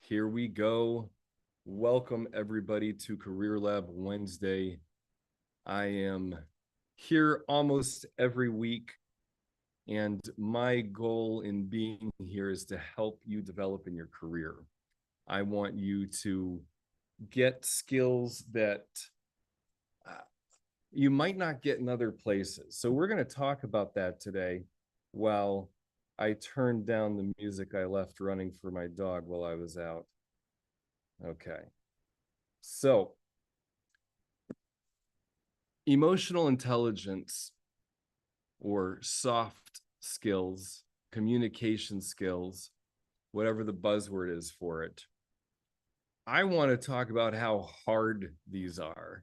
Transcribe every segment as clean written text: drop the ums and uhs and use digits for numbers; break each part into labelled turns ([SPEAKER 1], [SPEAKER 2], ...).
[SPEAKER 1] Here we go. Welcome everybody to Career Lab Wednesday. I am here almost every week, and my goal in being here is to help you develop in your career. I want you to get skills that you might not get in other places. So we're going to talk about that today while I turned down the music I left running for my dog while I was out. Okay. So, emotional intelligence or soft skills, communication skills, whatever the buzzword is for it. I want to talk about how hard these are,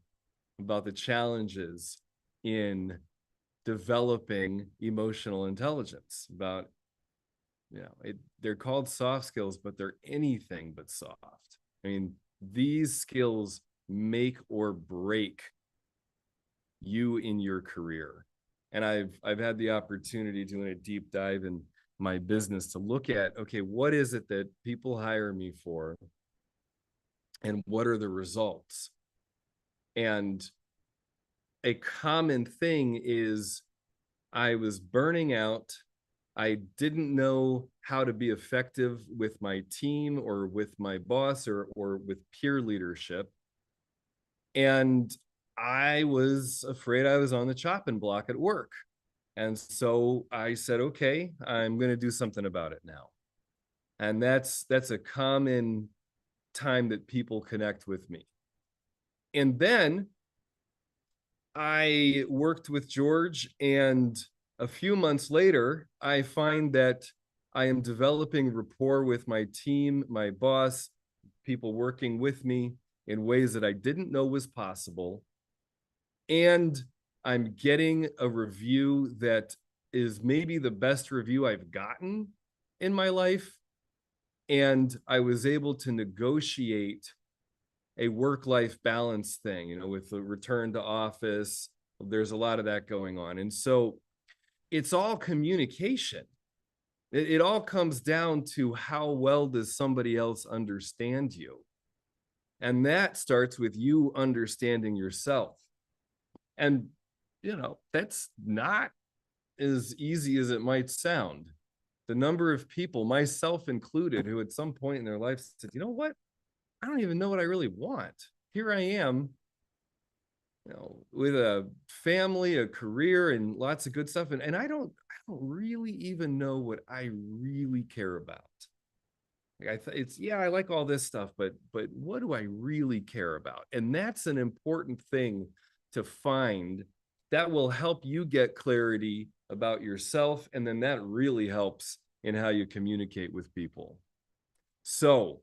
[SPEAKER 1] about the challenges in developing emotional intelligence, about, they're called soft skills, but they're anything but soft. I mean, these skills make or break you in your career. And I've had the opportunity doing a deep dive in my business to look at, okay, what is it that people hire me for? And what are the results? And a common thing is I was burning out. I didn't know how to be effective with my team or with my boss or with peer leadership. And I was afraid I was on the chopping block at work. And so I said, okay, I'm going to do something about it now. And that's a common time that people connect with me. And then I worked with George, and a few months later, I find that I am developing rapport with my team, my boss, people working with me in ways that I didn't know was possible. And I'm getting a review that is maybe the best review I've gotten in my life. And I was able to negotiate a work-life balance thing, with the return to office. There's a lot of that going on. And so it's all communication. It all comes down to how well does somebody else understand you? And that starts with you understanding yourself. And, that's not as easy as it might sound. The number of people, myself included, who at some point in their life said, you know what? I don't even know what I really want. Here I am, with a family, a career, and lots of good stuff. And I don't really even know what I really care about. I like all this stuff, but what do I really care about? And that's an important thing to find that will help you get clarity about yourself. And then that really helps in how you communicate with people. So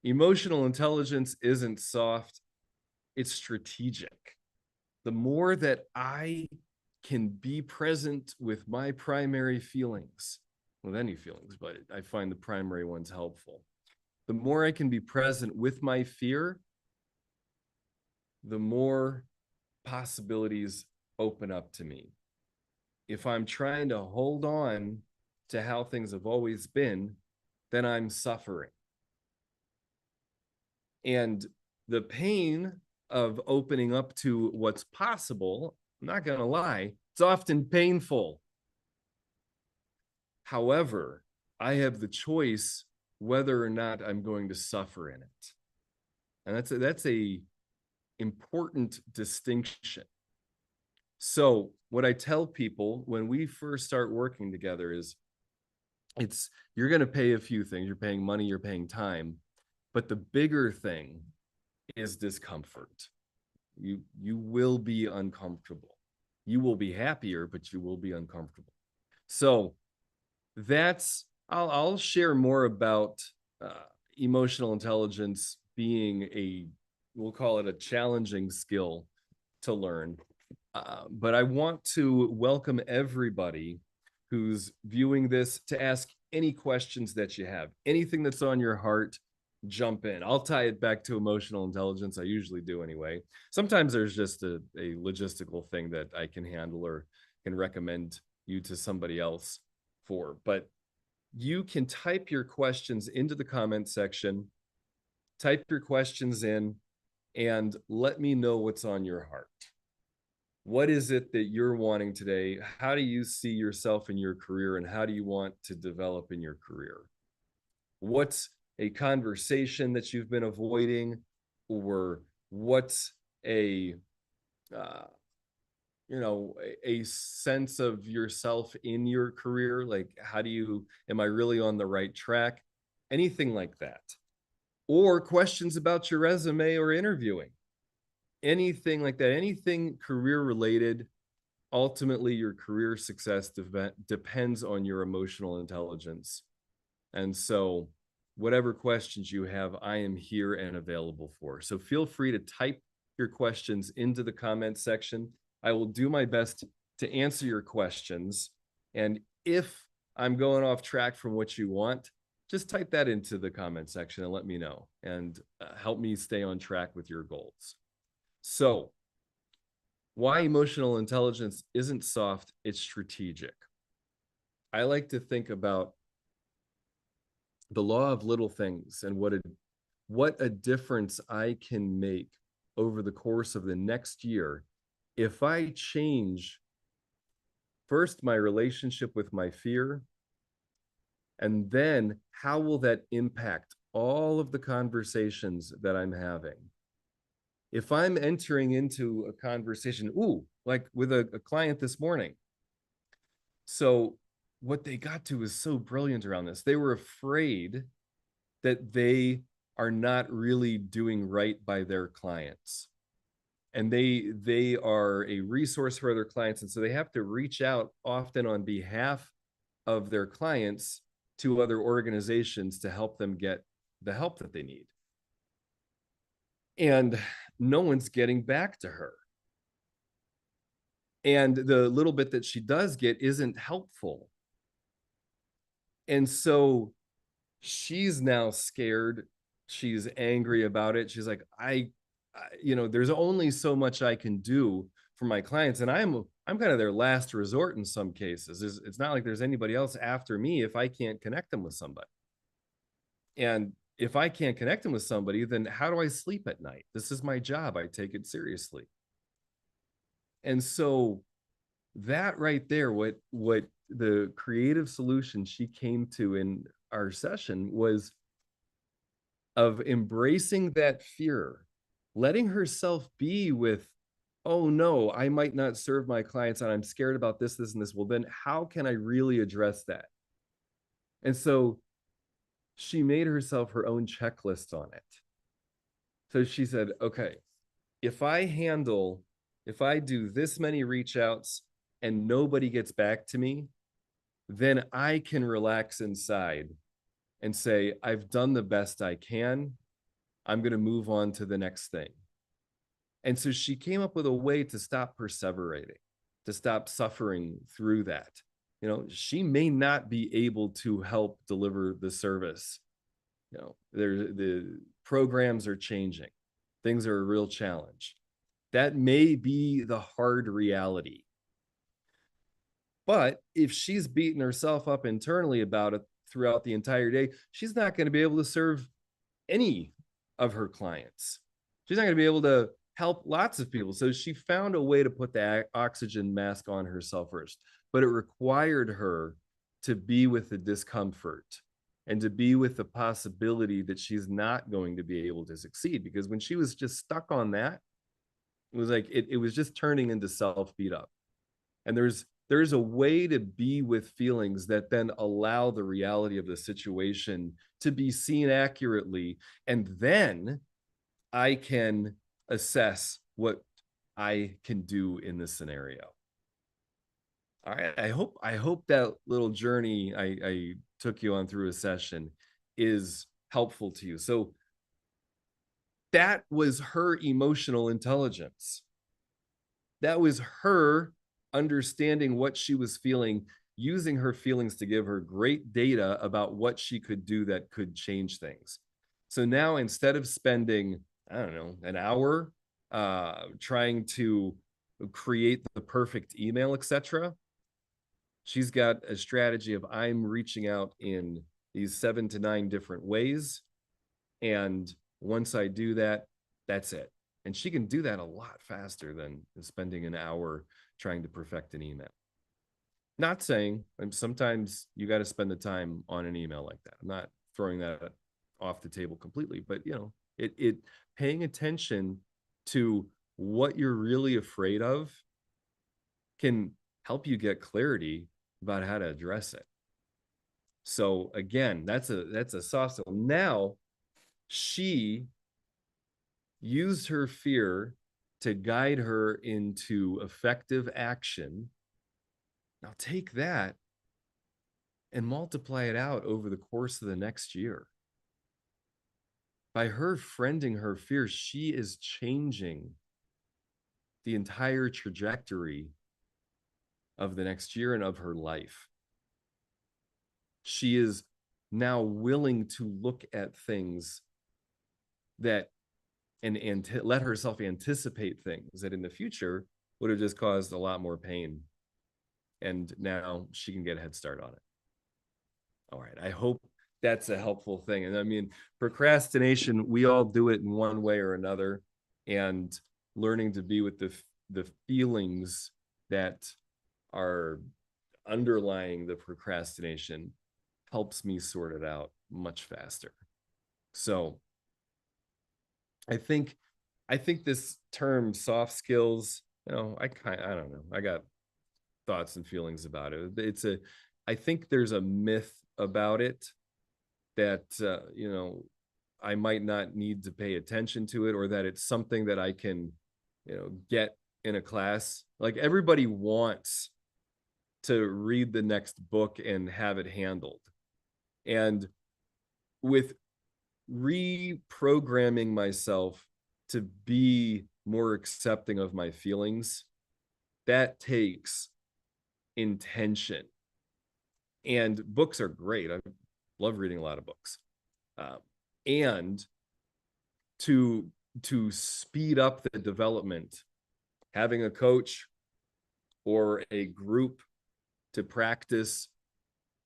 [SPEAKER 1] emotional intelligence isn't soft, it's strategic. The more that I can be present with my primary feelings, with any feelings, but I find the primary ones helpful. The more I can be present with my fear, the more possibilities open up to me. If I'm trying to hold on to how things have always been, then I'm suffering. And the pain of opening up to what's possible, I'm not going to lie, it's often painful. However, I have the choice whether or not I'm going to suffer in it. And that's a important distinction. So what I tell people when we first start working together is you're going to pay a few things. You're paying money, you're paying time. But the bigger thing is discomfort. You will be uncomfortable. You will be happier, but you will be uncomfortable. So I'll share more about emotional intelligence being we'll call it a challenging skill to learn. But I want to welcome everybody who's viewing this to ask any questions that you have, anything that's on your heart. Jump in. I'll tie it back to emotional intelligence. I usually do anyway. Sometimes there's just a logistical thing that I can handle or can recommend you to somebody else for. But you can type your questions into the comment section, type your questions in, and let me know what's on your heart. What is it that you're wanting today? How do you see yourself in your career, and how do you want to develop in your career? What's a conversation that you've been avoiding, or what's a a sense of yourself in your career? Like, am I really on the right track? Anything like that. Or questions about your resume or interviewing. Anything like that, anything career related. Ultimately, your career success depends on your emotional intelligence. And so whatever questions you have, I am here and available for. So feel free to type your questions into the comment section. I will do my best to answer your questions. And if I'm going off track from what you want, just type that into the comment section and let me know, and help me stay on track with your goals. So, why emotional intelligence isn't soft, it's strategic. I like to think about the law of little things and what a difference I can make over the course of the next year if I change first my relationship with my fear, and then how will that impact all of the conversations that I'm having? If I'm entering into a conversation, like with a client this morning. So what they got to is so brilliant around this. They were afraid that they are not really doing right by their clients. And they are a resource for other clients. And so they have to reach out often on behalf of their clients to other organizations to help them get the help that they need. And no one's getting back to her. And the little bit that she does get isn't helpful. And so she's now scared. She's angry about it. She's like, there's only so much I can do for my clients. And I'm kind of their last resort in some cases. It's not like there's anybody else after me if I can't connect them with somebody. And if I can't connect them with somebody, then how do I sleep at night? This is my job. I take it seriously. And so that right there, what the creative solution she came to in our session was of embracing that fear, letting herself be with, oh no, I might not serve my clients and I'm scared about this, and this. Well, then how can I really address that? And so she made herself her own checklist on it. So she said, okay, if I do this many reach outs and nobody gets back to me, then I can relax inside and say, I've done the best I can. I'm going to move on to the next thing. And so she came up with a way to stop perseverating, to stop suffering through that. She may not be able to help deliver the service. The programs are changing. Things are a real challenge. That may be the hard reality. But if she's beating herself up internally about it throughout the entire day, she's not going to be able to serve any of her clients. She's not going to be able to help lots of people. So she found a way to put the oxygen mask on herself first, but it required her to be with the discomfort and to be with the possibility that she's not going to be able to succeed. Because when she was just stuck on that, it was like it was just turning into self-beat up. And there's a way to be with feelings that then allow the reality of the situation to be seen accurately. And then I can assess what I can do in this scenario. All right. I hope that little journey I took you on through a session is helpful to you. So that was her emotional intelligence. That was her understanding what she was feeling, using her feelings to give her great data about what she could do that could change things. So now, instead of spending, I don't know, an hour trying to create the perfect email, etc., She's got a strategy of I'm reaching out in these 7 to 9 different ways. And once I do that, that's it. And she can do that a lot faster than spending an hour trying to perfect an email. Not saying sometimes you got to spend the time on an email like that. I'm not throwing that off the table completely, but it paying attention to what you're really afraid of can help you get clarity about how to address it. So again, that's a soft skill. Now she used her fear to guide her into effective action. Now take that and multiply it out over the course of the next year. By her friending her fear, she is changing the entire trajectory of the next year and of her life. She is now willing to look at things that and let herself anticipate things that in the future would have just caused a lot more pain. And now she can get a head start on it. All right. I hope that's a helpful thing. And I mean, procrastination, we all do it in one way or another. And learning to be with the feelings that are underlying the procrastination helps me sort it out much faster. So I think this term soft skills, I don't know. I got thoughts and feelings about it. I think there's a myth about it that, I might not need to pay attention to it, or that it's something that I can, get in a class. Like everybody wants to read the next book and have it handled. And with reprogramming myself to be more accepting of my feelings, that takes intention. And books are great. I love reading a lot of books. And to speed up the development, having a coach or a group to practice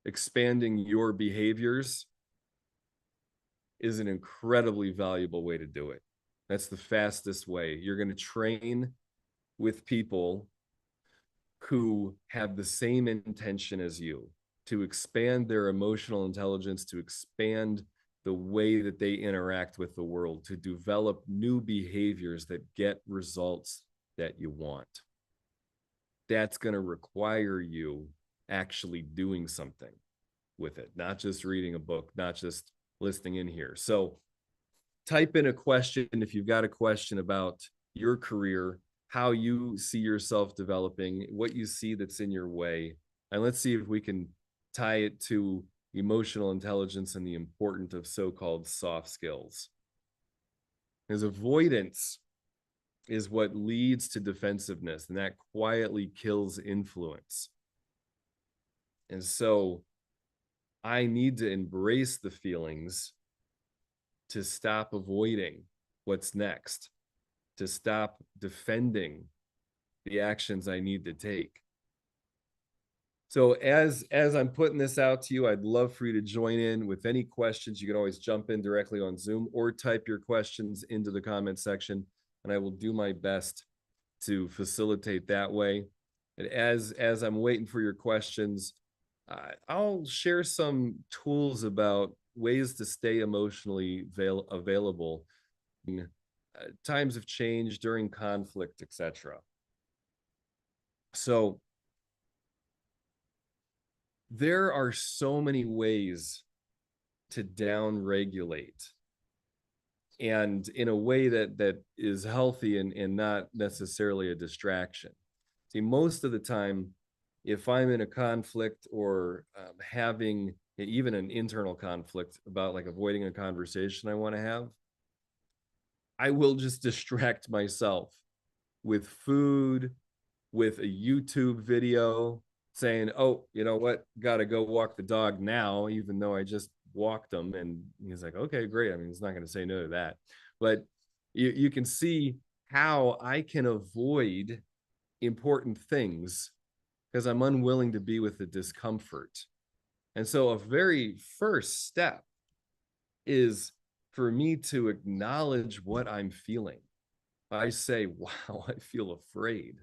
[SPEAKER 1] expanding your behaviors is an incredibly valuable way to do it. That's the fastest way. You're going to train with people who have the same intention as you, to expand their emotional intelligence, to expand the way that they interact with the world, to develop new behaviors that get results that you want. That's going to require you actually doing something with it, not just reading a book, not just listening in here. So type in a question if you've got a question about your career, how you see yourself developing, what you see that's in your way, and let's see if we can tie it to emotional intelligence and the importance of so-called soft skills. Because avoidance is what leads to defensiveness, and that quietly kills influence. And so I need to embrace the feelings to stop avoiding what's next, to stop defending the actions I need to take. So as I'm putting this out to you, I'd love for you to join in with any questions. You can always jump in directly on Zoom or type your questions into the comment section, and I will do my best to facilitate that way. And as I'm waiting for your questions, I'll share some tools about ways to stay emotionally available in times of change, during conflict, etc. So there are so many ways to down-regulate, and in a way that is healthy and not necessarily a distraction. See, most of the time, if I'm in a conflict or having even an internal conflict about like avoiding a conversation I want to have, I will just distract myself with food, with a YouTube video, saying, oh, you know what, gotta go walk the dog now, even though I just walked him. And he's like, okay, great. I mean, he's not going to say no to that. But you can see how I can avoid important things because I'm unwilling to be with the discomfort. And so a very first step is for me to acknowledge what I'm feeling. I say, wow, I feel afraid.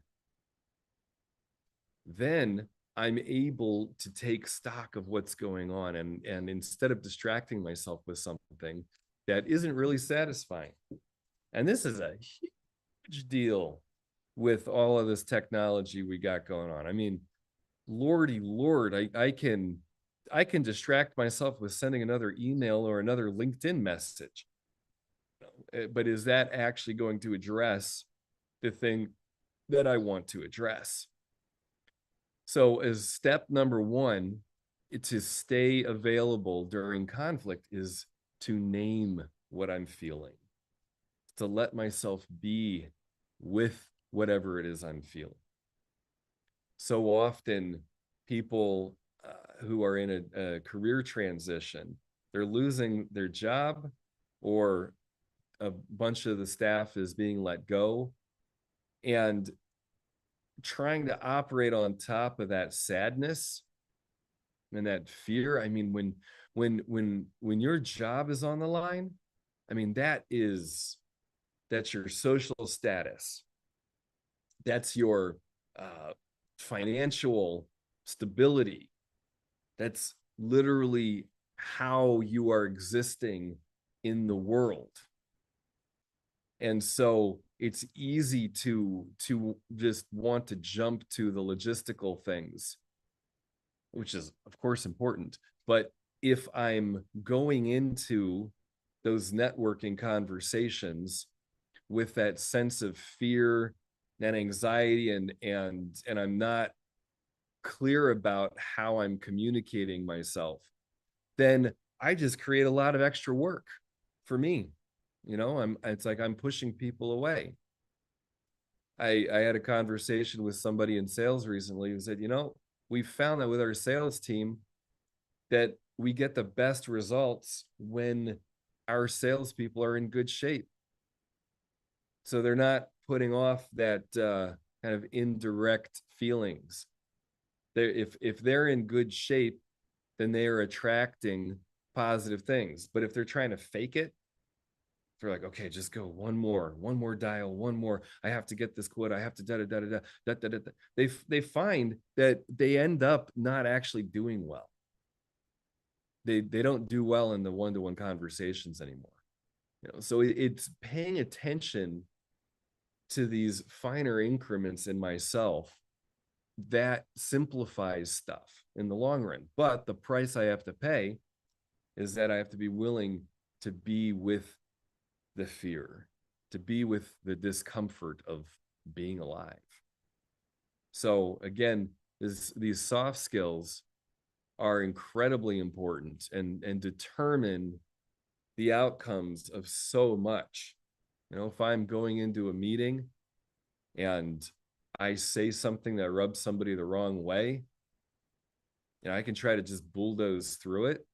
[SPEAKER 1] Then I'm able to take stock of what's going on. And instead of distracting myself with something that isn't really satisfying. And this is a huge deal with all of this technology we got going on. I mean, Lordy Lord, I can distract myself with sending another email or another LinkedIn message. But is that actually going to address the thing that I want to address? So as step number one, to stay available during conflict is to name what I'm feeling, to let myself be with whatever it is I'm feeling. So often people who are in a career transition, they're losing their job, or a bunch of the staff is being let go, and trying to operate on top of that sadness and that fear. I mean, when your job is on the line, I mean, that's your social status, that's your financial stability, that's literally how you are existing in the world. And so it's easy to just want to jump to the logistical things, which is of course important. But if I'm going into those networking conversations with that sense of fear and anxiety, and I'm not clear about how I'm communicating myself, then I just create a lot of extra work for me. It's like I'm pushing people away. I had a conversation with somebody in sales recently who said, we found that with our sales team that we get the best results when our salespeople are in good shape. So they're not putting off that kind of indirect feelings. If they're in good shape, then they are attracting positive things. But if they're trying to fake it, they're like, okay, just go one more dial, one more. I have to get this quote. I have to da da da da da da da. They find that they end up not actually doing well. They don't do well in the one-to-one conversations anymore. So it's paying attention to these finer increments in myself that simplifies stuff in the long run. But the price I have to pay is that I have to be willing to be with the fear, to be with the discomfort of being alive. So again, these soft skills are incredibly important and determine the outcomes of so much. If I'm going into a meeting and I say something that rubs somebody the wrong way, I can try to just bulldoze through it,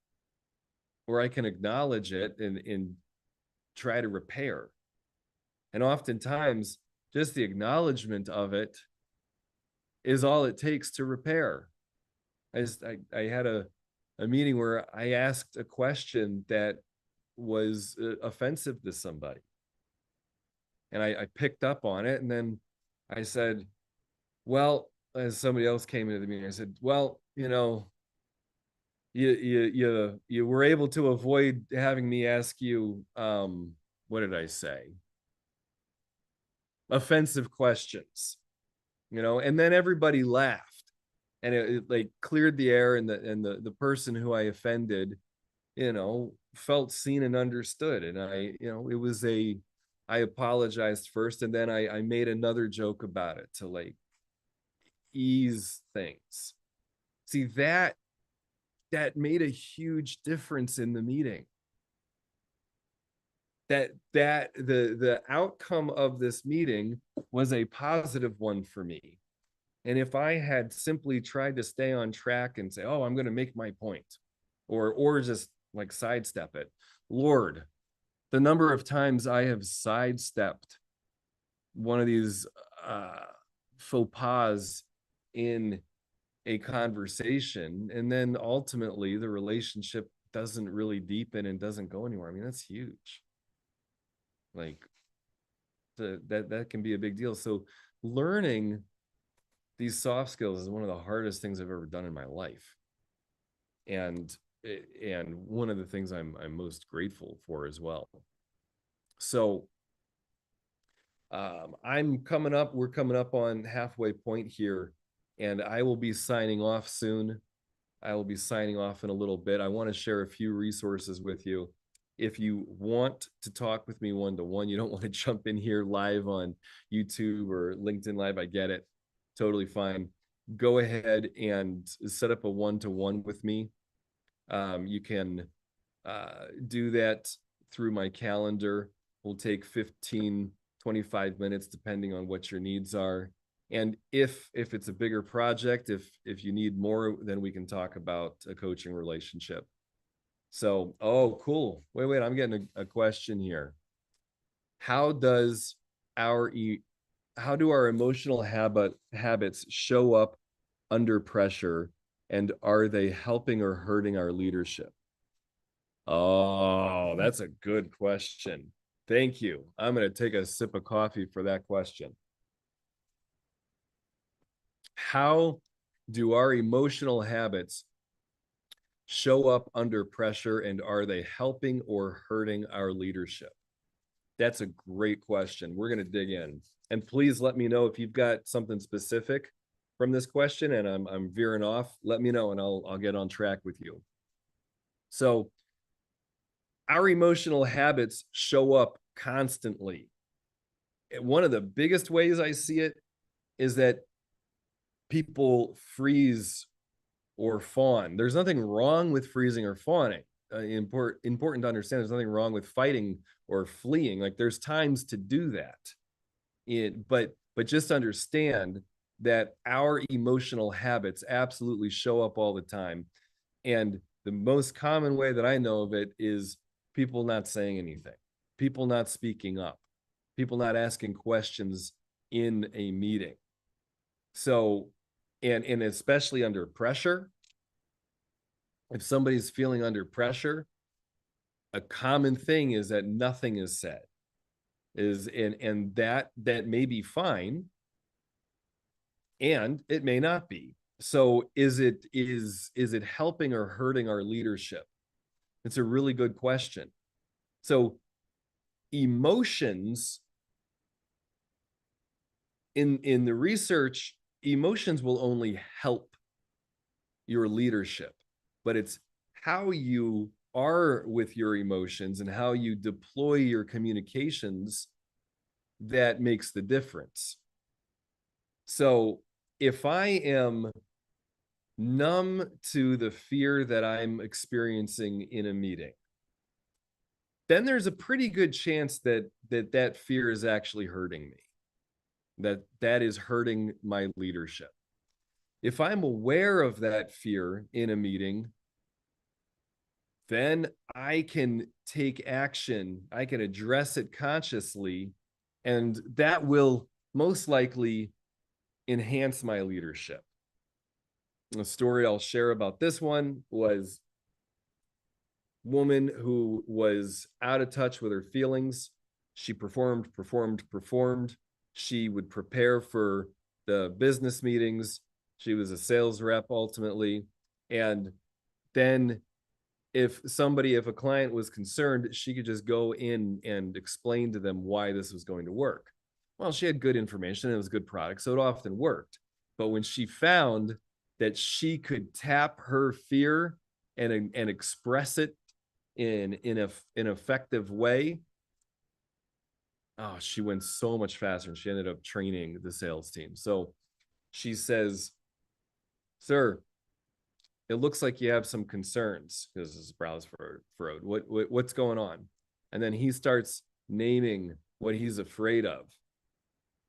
[SPEAKER 1] or I can acknowledge it and try to repair. And oftentimes, just the acknowledgement of it is all it takes to repair. I had a meeting where I asked a question that was offensive to somebody. And I picked up on it, and then I said, well, as somebody else came into the meeting, I said, well, you were able to avoid having me ask you, what did I say? Offensive questions, and then everybody laughed, and it like cleared the air, and the person who I offended, felt seen and understood. And I apologized first, and then I made another joke about it to like ease things. See, that made a huge difference in the meeting. That the outcome of this meeting was a positive one for me. And if I had simply tried to stay on track and say, oh, I'm going to make my point, or just like sidestep it, Lord, the number of times I have sidestepped one of these faux pas in a conversation, and then ultimately the relationship doesn't really deepen and doesn't go anywhere. I mean, that's huge. Like that can be a big deal. So learning these soft skills is one of the hardest things I've ever done in my life. And one of the things I'm most grateful for as well. So we're coming up on halfway point here, and I will be signing off soon. I will be signing off in a little bit. I want to share a few resources with you. If you want to talk with me one-to-one, you don't want to jump in here live on YouTube or LinkedIn Live, I get it. Totally fine. Go ahead and set up a one-to-one with me. You can do that through my calendar. We'll take 15, 25 minutes, depending on what your needs are. And if it's a bigger project, if you need more, then we can talk about a coaching relationship. So, oh, cool. Wait, I'm getting a question here. How do our emotional habits show up under pressure, and are they helping or hurting our leadership? Oh, that's a good question. Thank you. I'm going to take a sip of coffee for that question. How do our emotional habits show up under pressure, and are they helping or hurting our leadership? That's a great question. We're going to dig in. And please let me know if you've got something specific from this question and I'm veering off. Let me know and I'll get on track with you. So our emotional habits show up constantly. One of the biggest ways I see it is that people freeze or fawn. There's nothing wrong with freezing or fawning. Important to understand, there's nothing wrong with fighting or fleeing. Like, there's times to do that. But just understand that our emotional habits absolutely show up all the time. And the most common way that I know of it is people not saying anything, people not speaking up, people not asking questions in a meeting. So, and especially under pressure, if somebody's feeling under pressure, a common thing is that nothing is said. And that may be fine, and it may not be. So is it helping or hurting our leadership? It's a really good question. So emotions, in the research, emotions will only help your leadership, but it's how you are with your emotions and how you deploy your communications that makes the difference. So if I am numb to the fear that I'm experiencing in a meeting, then there's a pretty good chance that fear is actually hurting me, that is hurting my leadership. If I'm aware of that fear in a meeting, then I can take action, I can address it consciously, and that will most likely enhance my leadership. The story I'll share about this one was a woman who was out of touch with her feelings. She performed. She would prepare for the business meetings. She was a sales rep ultimately. And then if a client was concerned, she could just go in and explain to them why this was going to work. Well, she had good information, it was a good product, so it often worked. But when she found that she could tap her fear and express it in an effective way, oh, she went so much faster, and she ended up training the sales team. So she says, "Sir, it looks like you have some concerns," because his brow's furrowed. What's going on? And then he starts naming what he's afraid of.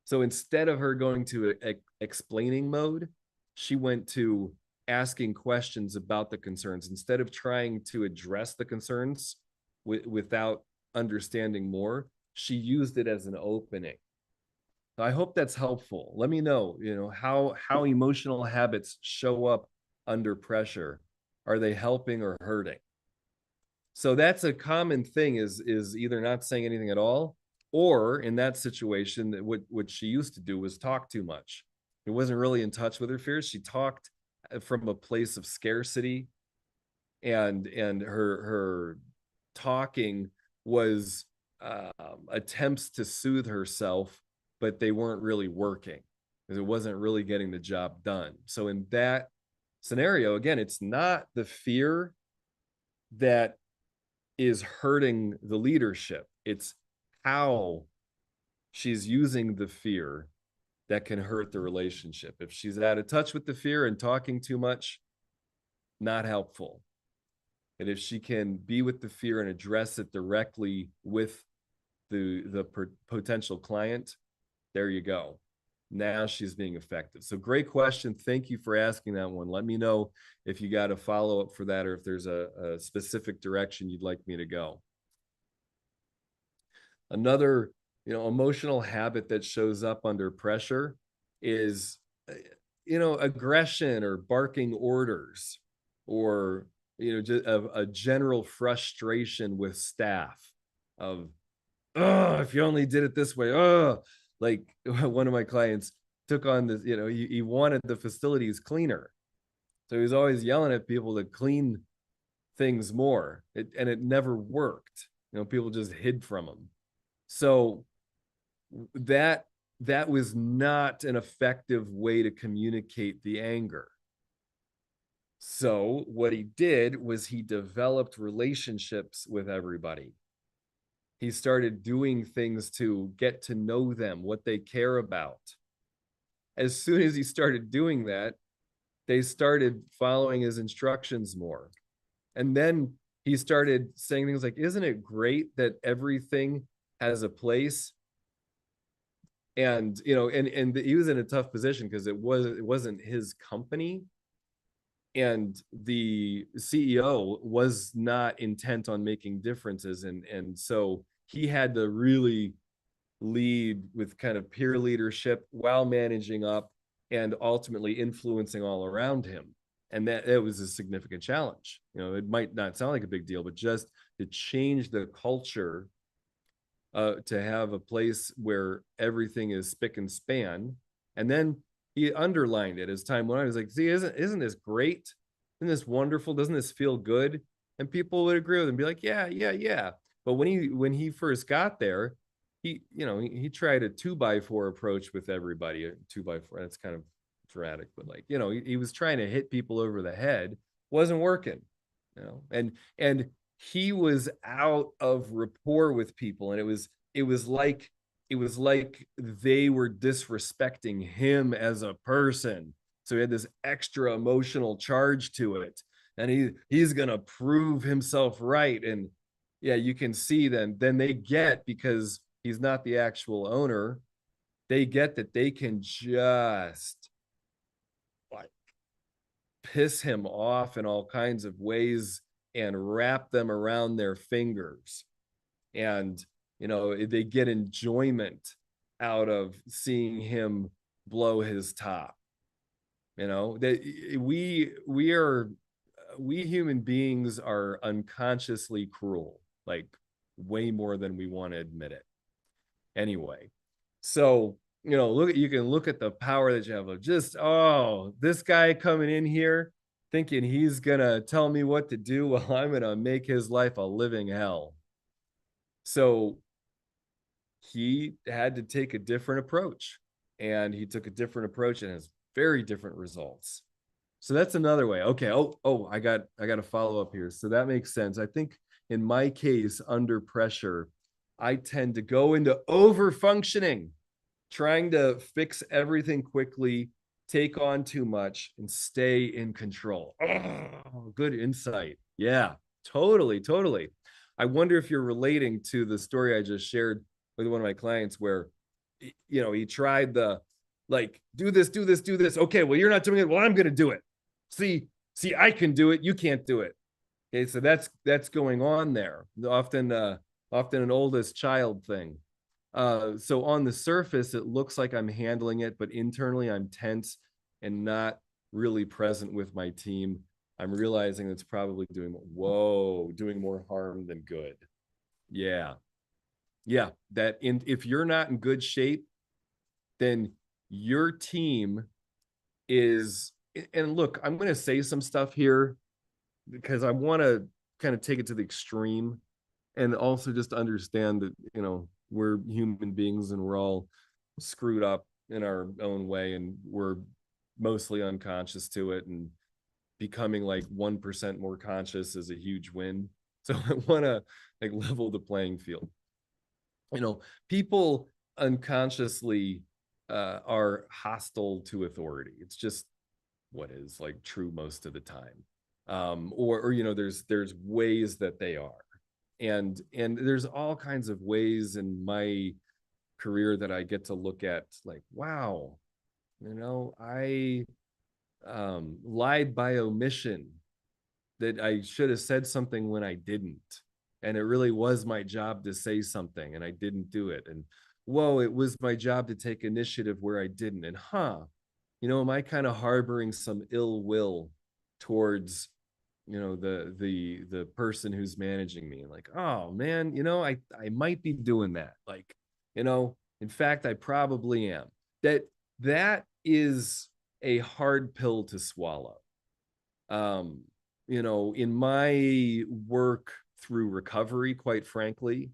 [SPEAKER 1] So instead of her going to explaining mode, she went to asking questions about the concerns. Instead of trying to address the concerns without understanding more, she used it as an opening. I hope that's helpful. Let me know, how emotional habits show up under pressure. Are they helping or hurting? So that's a common thing, is either not saying anything at all, or in that situation, that what she used to do was talk too much. It wasn't really in touch with her fears. She talked from a place of scarcity, and her talking was attempts to soothe herself, but they weren't really working because it wasn't really getting the job done. So in that scenario, again, it's not the fear that is hurting the leadership. It's how she's using the fear that can hurt the relationship. If she's out of touch with the fear and talking too much, not helpful. And if she can be with the fear and address it directly with the potential client, there you go. Now she's being effective. So great question. Thank you for asking that one. Let me know if you got a follow-up for that, or if there's a specific direction you'd like me to go. Another, emotional habit that shows up under pressure is, aggression or barking orders, or, just a general frustration with staff of, oh, if you only did it this way, oh, like one of my clients took on this, he wanted the facilities cleaner. So he was always yelling at people to clean things more, and it never worked. People just hid from him. So that was not an effective way to communicate the anger. So what he did was he developed relationships with everybody. He started doing things to get to know them, what they care about. As soon as he started doing that, they started following his instructions more. And then he started saying things like, isn't it great that everything has a place? And, and he was in a tough position because it wasn't his company. And the CEO was not intent on making differences. And so he had to really lead with kind of peer leadership while managing up and ultimately influencing all around him. And that it was a significant challenge. It might not sound like a big deal, but just to change the culture, to have a place where everything is spick and span. And then he underlined it as time went on. He was like, see, isn't this great? Isn't this wonderful? Doesn't this feel good? And people would agree with him and be like, yeah. But when he first got there, he tried a 2x4 approach with everybody. A 2x4, that's kind of dramatic, but like, he was trying to hit people over the head. Wasn't working, and he was out of rapport with people, and it was like they were disrespecting him as a person. So he had this extra emotional charge to it, and he's gonna prove himself right. And yeah, you can see then they get, because he's not the actual owner, they get that they can just like piss him off in all kinds of ways and wrap them around their fingers. And, they get enjoyment out of seeing him blow his top. That we human beings are unconsciously cruel, like way more than we want to admit it. Anyway, so, you can look at the power that you have of just, oh, this guy coming in here thinking he's gonna tell me what to do while I'm gonna make his life a living hell. So he had to take a different approach, and he took a different approach and has very different results. So that's another way. Okay. Oh, I got a follow up here. So that makes sense. I think in my case, under pressure, I tend to go into over functioning, trying to fix everything quickly, take on too much, and stay in control. Oh, good insight. Yeah, totally. I wonder if you're relating to the story I just shared with one of my clients, where, he tried the, like, do this. Okay, well, you're not doing it. Well, I'm going to do it. See, I can do it. You can't do it. Okay, so that's going on there. Often an oldest child thing. So on the surface, it looks like I'm handling it, but internally I'm tense and not really present with my team. I'm realizing it's probably doing more harm than good. Yeah. Yeah. If you're not in good shape, then your team is, and look, I'm going to say some stuff here because I want to kind of take it to the extreme and also just understand that, we're human beings and we're all screwed up in our own way and we're mostly unconscious to it, and becoming like 1% more conscious is a huge win. So I want to like level the playing field. People unconsciously are hostile to authority. It's just what is like true most of the time. Or there's ways that they are. And there's all kinds of ways in my career that I get to look at like, wow, I lied by omission, that I should have said something when I didn't. And it really was my job to say something and I didn't do it. And whoa, it was my job to take initiative where I didn't. And am I kind of harboring some ill will towards the person who's managing me? Like, oh man, I might be doing that. Like, in fact, I probably am. That is a hard pill to swallow. In my work through recovery, quite frankly,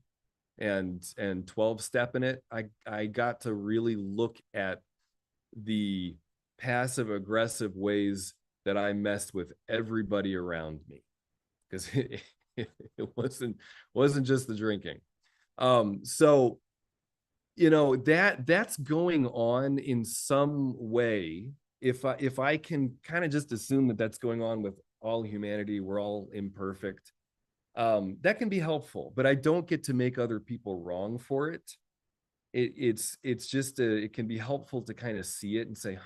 [SPEAKER 1] and 12-step in it, I got to really look at the passive aggressive ways that I messed with everybody around me, because it wasn't just the drinking. So that's going on in some way. If I can kind of just assume that that's going on with all humanity, we're all imperfect, that can be helpful, but I don't get to make other people wrong for it. It's just it can be helpful to kind of see it and say,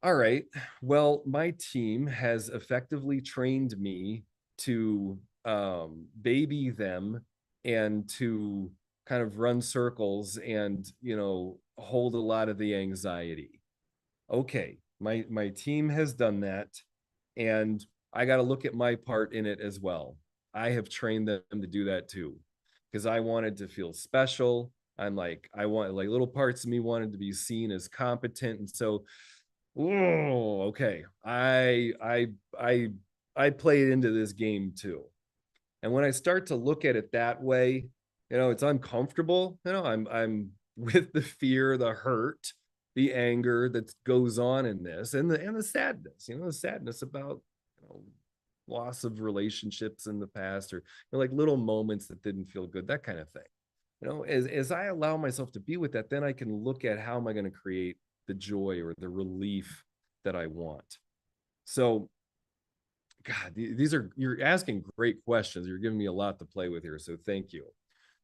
[SPEAKER 1] all right, well, my team has effectively trained me to baby them and to kind of run circles and hold a lot of the anxiety. Okay, my team has done that, and I got to look at my part in it as well. I have trained them to do that too, because I wanted to feel special. I want, like, little parts of me wanted to be seen as competent, and so, okay, I played into this game too. And when I start to look at it that way, it's uncomfortable. I'm with the fear, the hurt, the anger that goes on in this, and the sadness, the sadness about loss of relationships in the past, or like little moments that didn't feel good, that kind of thing. As I allow myself to be with that, then I can look at how am I going to create the joy or the relief that I want. So, God, you're asking great questions. You're giving me a lot to play with here, so thank you.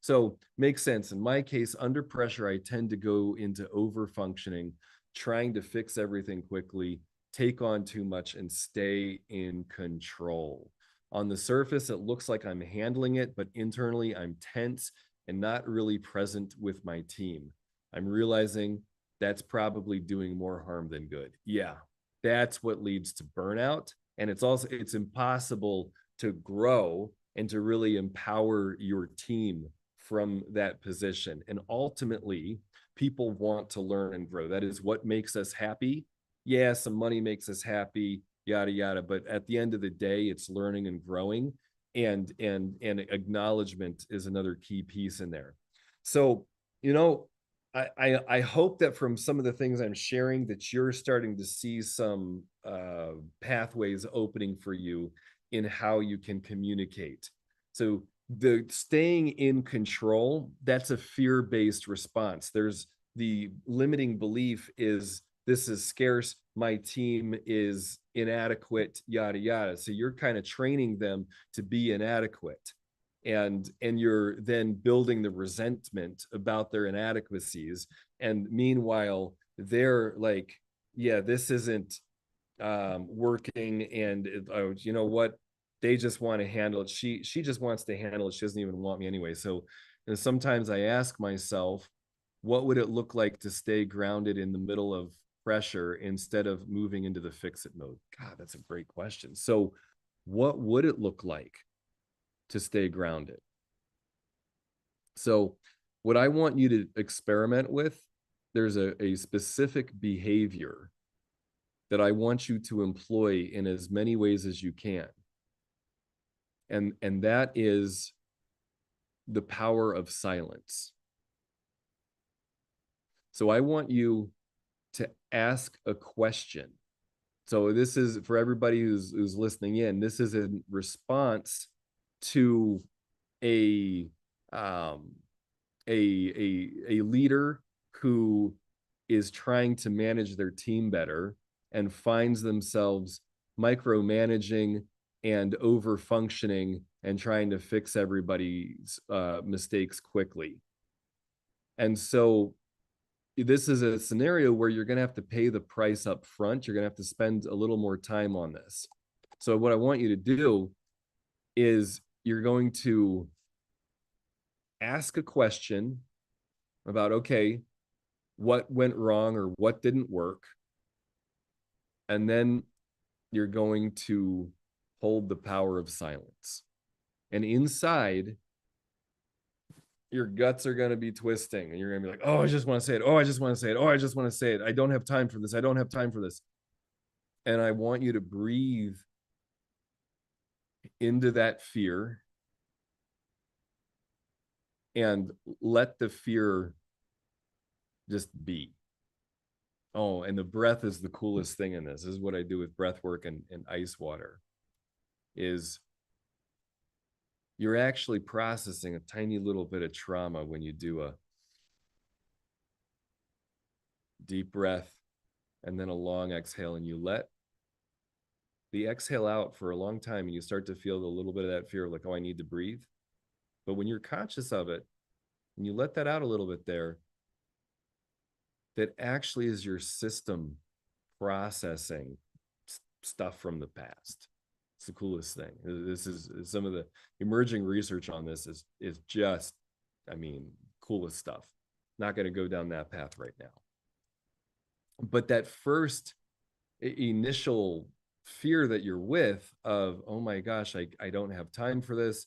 [SPEAKER 1] So, makes sense. In my case, under pressure, I tend to go into over functioning, trying to fix everything quickly, take on too much, and stay in control. On the surface, it looks like I'm handling it, but internally, I'm tense and not really present with my team. I'm realizing that's probably doing more harm than good. Yeah, that's what leads to burnout. And it's impossible to grow and to really empower your team from that position. And ultimately, people want to learn and grow. That is what makes us happy. Yeah, some money makes us happy, yada yada. But at the end of the day, it's learning and growing, and acknowledgement is another key piece in there. So, I hope that from some of the things I'm sharing that you're starting to see some pathways opening for you in how you can communicate. So the staying in control, that's a fear-based response. There's the limiting belief is this is scarce, my team is inadequate, yada yada. So you're kind of training them to be inadequate. And you're then building the resentment about their inadequacies. And meanwhile, they're like, yeah, this isn't working. And you know what? They just want to handle it. She just wants to handle it. She doesn't even want me anyway. So And sometimes I ask myself, what would it look like to stay grounded in the middle of pressure instead of moving into the fix it mode? God, that's a great question. So what would it look like to stay grounded? So what I want you to experiment with, there's a specific behavior that I want you to employ in as many ways as you can. And that is the power of silence. So I want you to ask a question. So this is for everybody who's listening in. This is in response to a leader who is trying to manage their team better and finds themselves micromanaging and over functioning and trying to fix everybody's mistakes quickly. And so this is a scenario where you're going to have to pay the price up front. You're going to have to spend a little more time on this. So what I want you to do is you're going to ask a question about, okay, what went wrong or what didn't work? And then you're going to hold the power of silence. And inside, your guts are going to be twisting and you're going to be like, oh, I just want to say it. Oh, I just want to say it. Oh, I just want to say it. I don't have time for this. I don't have time for this. And I want you to breathe into that fear and let the fear just be. Oh, and the breath is the coolest thing in this. This is what I do with breath work and ice water, is you're actually processing a tiny little bit of trauma when you do a deep breath and then a long exhale, and you let the exhale out for a long time, and you start to feel a little bit of that fear of like, oh, I need to breathe. But when you're conscious of it and you let that out a little bit there, that actually is your system processing stuff from the past. It's the coolest thing. This is some of the emerging research on this is just, I mean, coolest stuff. Not going to go down that path right now. But that first initial fear that you're with of, oh my gosh, I don't have time for this.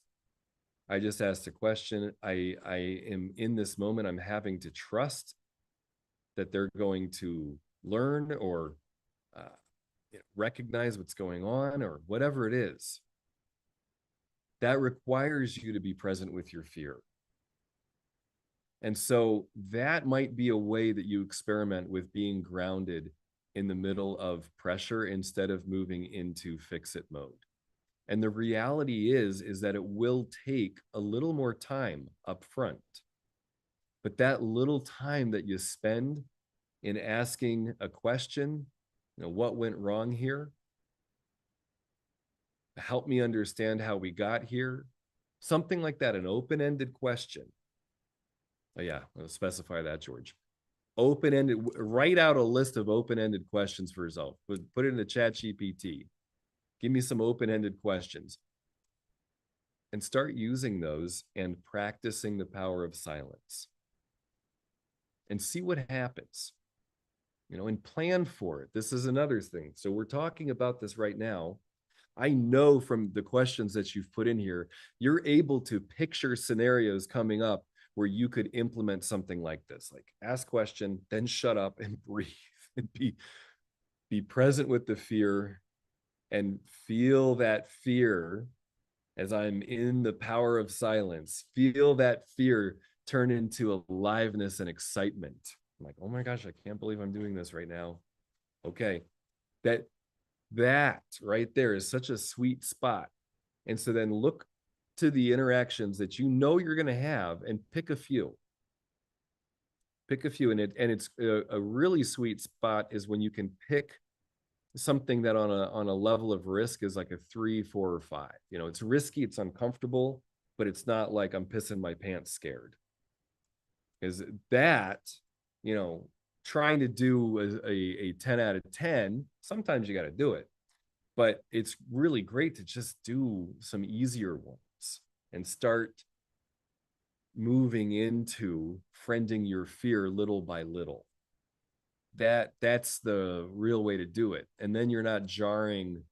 [SPEAKER 1] I just asked a question. I am in this moment. I'm having to trust that they're going to learn or recognize what's going on or whatever it is. That requires you to be present with your fear. And so that might be a way that you experiment with being grounded in the middle of pressure instead of moving into fix-it mode. And the reality is that it will take a little more time up front. But that little time that you spend in asking a question, you know, what went wrong here? Help me understand how we got here. Something like that, an open-ended question. Oh yeah, I'll specify that, George. Open-ended, write out a list of open-ended questions for yourself. Put it in the ChatGPT. Give me some open-ended questions. And start using those and practicing the power of silence. And see what happens. You know, and plan for it. This is another thing. So we're talking about this right now. I know from the questions that you've put in here, you're able to picture scenarios coming up where you could implement something like this, like ask question, then shut up and breathe and be present with the fear and feel that fear as I'm in the power of silence. Feel that fear turn into aliveness and excitement. I'm like, oh my gosh, I can't believe I'm doing this right now. Okay, that right there is such a sweet spot. And so then look to the interactions that you know you're going to have and pick a few. Pick a few, and it's a really sweet spot is when you can pick something that on a level of risk is like a 3, 4, or 5. You know, it's risky, it's uncomfortable, but it's not like I'm pissing my pants scared. Because that, you know, trying to do a 10 out of 10, sometimes you got to do it. But it's really great to just do some easier ones and start moving into friending your fear little by little. That's the real way to do it. And then you're not jarring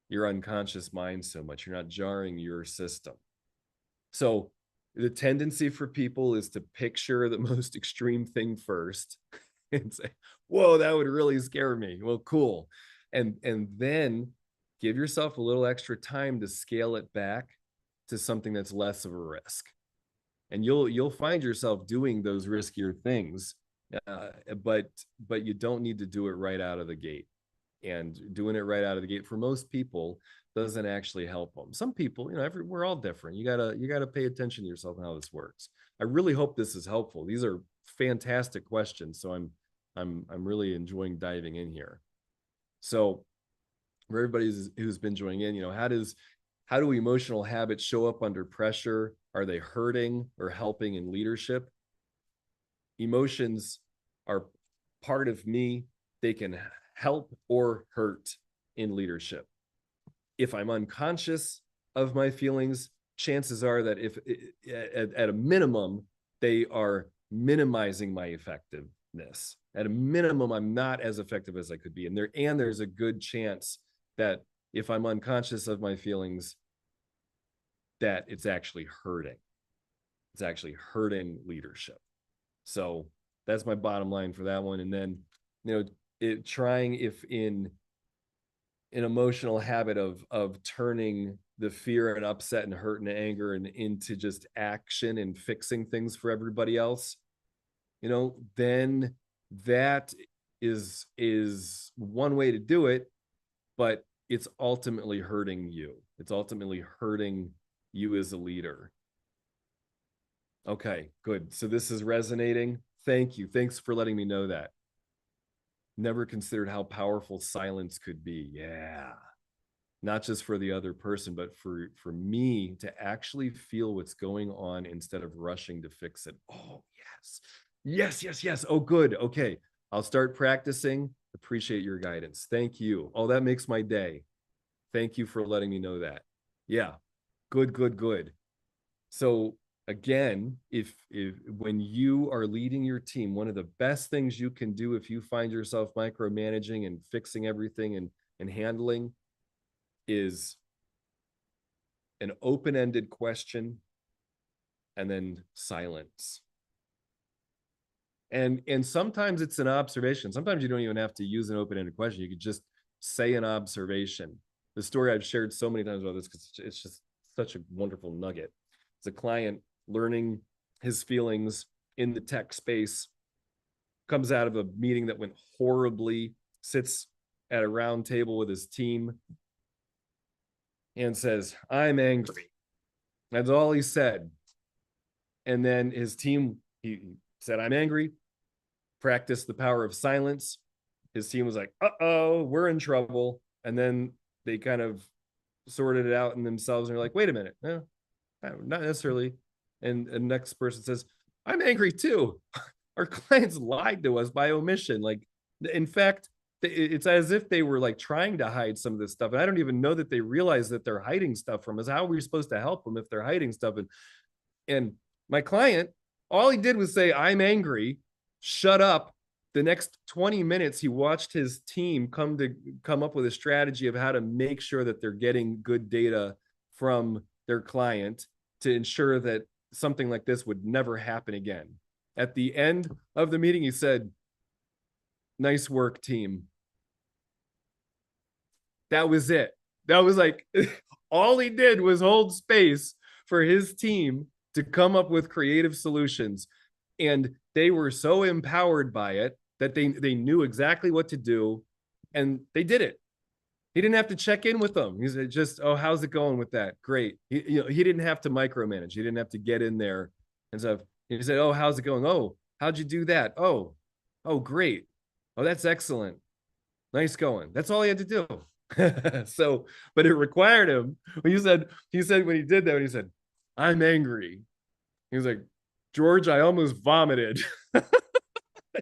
[SPEAKER 1] your unconscious mind so much. You're not jarring your system. So the tendency for people is to picture the most extreme thing first and say, whoa, that would really scare me. Well, cool. And then give yourself a little extra time to scale it back to something that's less of a risk. And you'll find yourself doing those riskier things, but you don't need to do it right out of the gate. And doing it right out of the gate for most people doesn't actually help them. Some people, we're all different. You gotta pay attention to yourself and how this works. I really hope this is helpful. These are fantastic questions, so I'm really enjoying diving in here. So for everybody who's been joining in, how do emotional habits show up under pressure? Are they hurting or helping in leadership? Emotions are part of me. They can help or hurt in leadership. If I'm unconscious of my feelings, chances are that if at a minimum, they are minimizing my effectiveness. At a minimum, I'm not as effective as I could be. And there's a good chance that if I'm unconscious of my feelings, that it's actually hurting. It's actually hurting leadership. So that's my bottom line for that one. And then, trying if in an emotional habit of turning the fear and upset and hurt and anger and into just action and fixing things for everybody else, then that is one way to do it, but it's ultimately hurting you. It's ultimately hurting you as a leader. Okay, good. So this is resonating. Thank you. Thanks for letting me know that. Never considered how powerful silence could be. Yeah. Not just for the other person, but for me to actually feel what's going on instead of rushing to fix it. Oh, yes. Yes, yes, yes. Oh, good. Okay. I'll start practicing. Appreciate your guidance. Thank you. Oh, that makes my day. Thank you for letting me know that. Yeah. Good, good, good. So again, if when you are leading your team, one of the best things you can do if you find yourself micromanaging and fixing everything and handling is an open-ended question and then silence. And sometimes it's an observation. Sometimes you don't even have to use an open-ended question. You could just say an observation. The story I've shared so many times about this because it's just such a wonderful nugget. It's a client learning his feelings in the tech space, comes out of a meeting that went horribly, sits at a round table with his team and says, "I'm angry." That's all he said. And then his team, he said, "I'm angry." Practiced the power of silence. His team was like, "Uh-oh, we're in trouble." And then they kind of sorted it out in themselves. And they're like, "Wait a minute. No, not necessarily." And the next person says, "I'm angry too." Our clients lied to us by omission. Like, in fact, it's as if they were like trying to hide some of this stuff. And I don't even know that they realize that they're hiding stuff from us. How are we supposed to help them if they're hiding stuff? And my client, all he did was say, "I'm angry," shut up. The next 20 minutes, he watched his team come up with a strategy of how to make sure that they're getting good data from their client to ensure that something like this would never happen again. At the end of the meeting, he said, "Nice work, team." That was it. That was like, all he did was hold space for his team to come up with creative solutions. And they were so empowered by it that they knew exactly what to do, and they did it. He didn't have to check in with them. He said, just, "Oh, how's it going with that?" Great. He didn't have to micromanage. He didn't have to get in there and stuff. He said, "Oh, how's it going? Oh, how'd you do that? Oh, great. Oh, that's excellent. Nice going." That's all he had to do. So, but it required him. When he said when he did that, when he said, "I'm angry," he was like, "George, I almost vomited."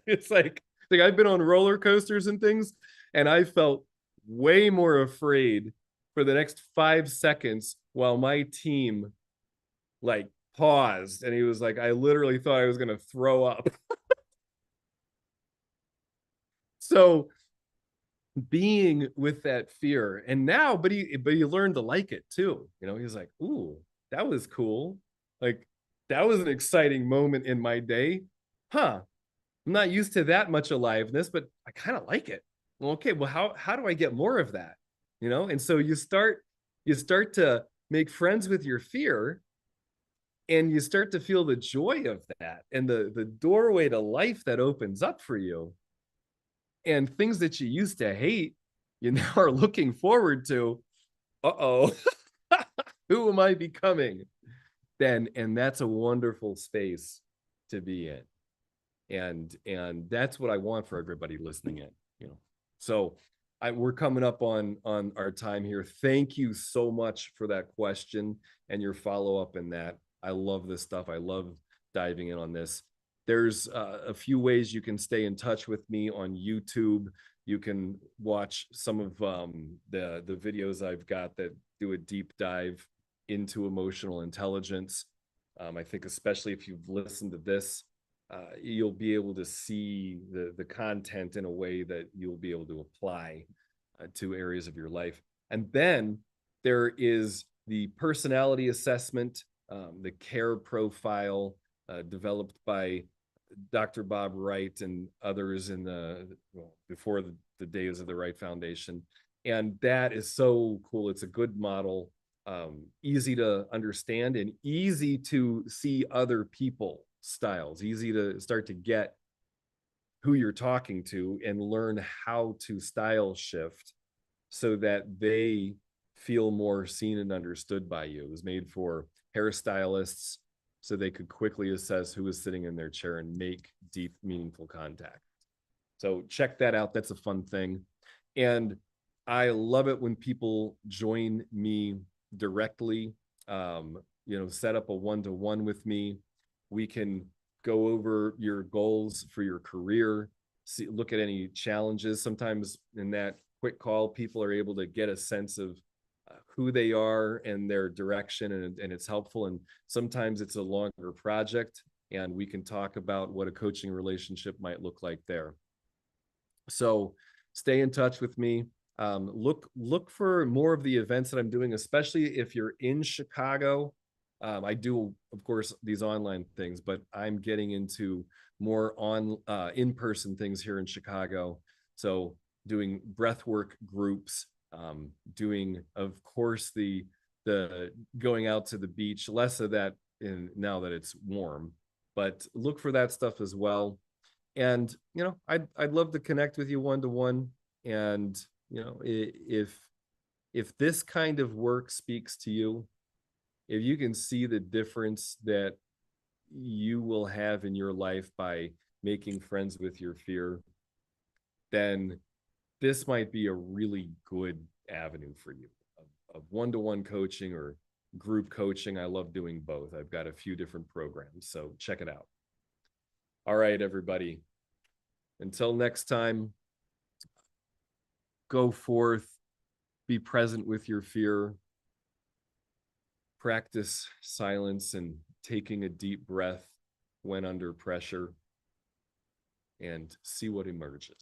[SPEAKER 1] It's like I've been on roller coasters and things, and I felt way more afraid for the next 5 seconds while my team like paused and he was like, I literally thought I was going to throw up. So being with that fear, and now, but he learned to like it too. You know, he was like, ooh, that was cool. Like, that was an exciting moment in my day. Huh. I'm not used to that much aliveness, but I kind of like it. Well, okay, well, how do I get more of that? You know, and so you start to make friends with your fear, and you start to feel the joy of that and the doorway to life that opens up for you, and things that you used to hate, you now are looking forward to. Uh-oh. Who am I becoming then? And that's a wonderful space to be in. And that's what I want for everybody listening in, you know. So we're coming up on our time here. Thank you so much for that question and your follow-up in that. I love this stuff. I love diving in on this. There's a few ways you can stay in touch with me on YouTube. You can watch some of the videos I've got that do a deep dive into emotional intelligence. I think especially if you've listened to this, you'll be able to see the content in a way that you'll be able to apply to areas of your life. And then there is the personality assessment, the CARE profile developed by Dr. Bob Wright and others in before the days of the Wright Foundation. And that is so cool. It's a good model, easy to understand and easy to see other people styles, easy to start to get who you're talking to and learn how to style shift so that they feel more seen and understood by you. It was made for hairstylists so they could quickly assess who is sitting in their chair and make deep, meaningful contact. So check that out. That's a fun thing. And I love it when people join me directly, set up a one-to-one with me. We can go over your goals for your career, look at any challenges. Sometimes in that quick call, people are able to get a sense of who they are and their direction, and it's helpful. And sometimes it's a longer project, and we can talk about what a coaching relationship might look like there. So stay in touch with me. Look for more of the events that I'm doing, especially if you're in Chicago. I do, of course, these online things, but I'm getting into more in-person things here in Chicago. So doing breathwork groups, doing, of course, the going out to the beach, less of that now that it's warm, but look for that stuff as well. And, I'd love to connect with you one-to-one. And, if this kind of work speaks to you, if you can see the difference that you will have in your life by making friends with your fear, then this might be a really good avenue for you of one-to-one coaching or group coaching. I love doing both. I've got a few different programs, so check it out. All right, everybody. Until next time, go forth, be present with your fear, practice silence and taking a deep breath when under pressure, and see what emerges.